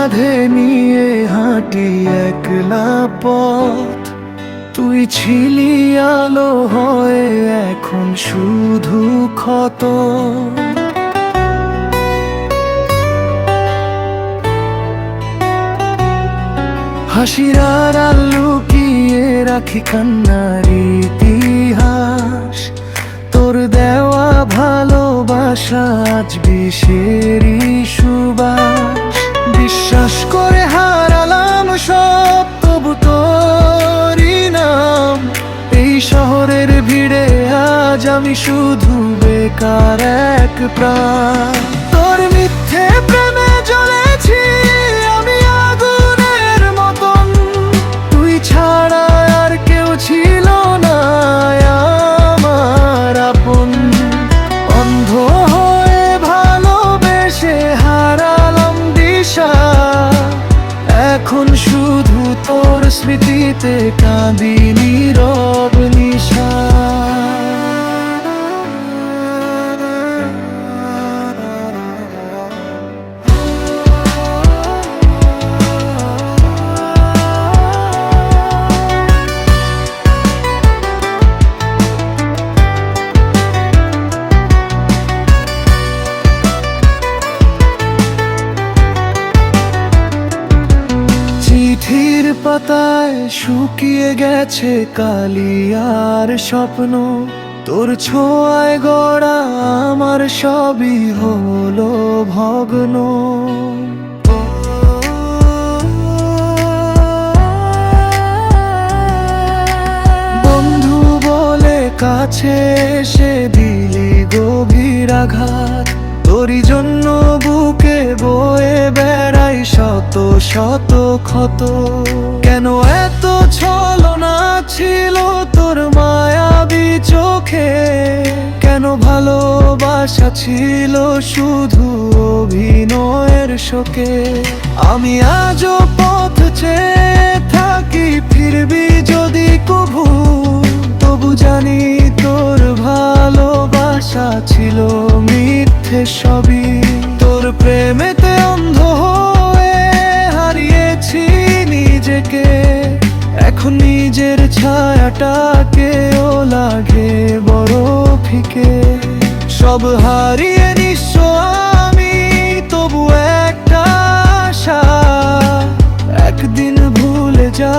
কাঁধে নিয়ে হাঁটি একলা পথ, তুই ছিলি আলো হয়ে এখন শুধু ক্ষত। হাসির আড়াল লুকিয়ে রাখি কান্নার ইতিহাস, তোর দেওয়া ভালোবাসা আজ বিষেরই সুবাস। বিশ্বাস করে হারালাম সব, তবু তোরই নাম। এই শহরের ভিড়ে আজ আমি শুধু বেকার এক প্রাণ। তোর মিথ্যে প্রেমে জ্বলেছি আমি আগুনের মতন, তুই ছাড়া আর কেউ ছিল না আমার আপন। অন্ধ হয়ে ভালোবেসে হারালাম দিশা, এখন শুধু তোর স্মৃতিতে কাঁদি নীরব নিশা। চিঠির পাতায় শুকিয়ে গেছে কালি আর স্বপ্ন, তোর ছোঁয়ায় গড়া আমার সবই হলো ভগ্ন। বন্ধু বলে কাছে এসে দিলি গভীর আঘাত, তোরই জন্য বুকে বয়ে বেড়াই শত শত ক্ষত। কেন এত ছলনা ছিল তোর মায়াবী চোখে, কেন ভালোবাসা ছিল শুধু অভিনয়ের শোকে। আমি আজও পথ চেয়ে থাকি, ফিরবি যদি কভু, তবু জানি তোর ভালোবাসা ছিল মিথ্যে সবই। তোর প্রেমেতে অন্ধ হয়ে হারিয়েছি নিজেকে, এখন নিজের ছায়াটাকেও লাগে বড় ফিকে। সব হারিয়ে নিঃস্ব আমি, তবু একটা আশা, একদিন ভুলে যা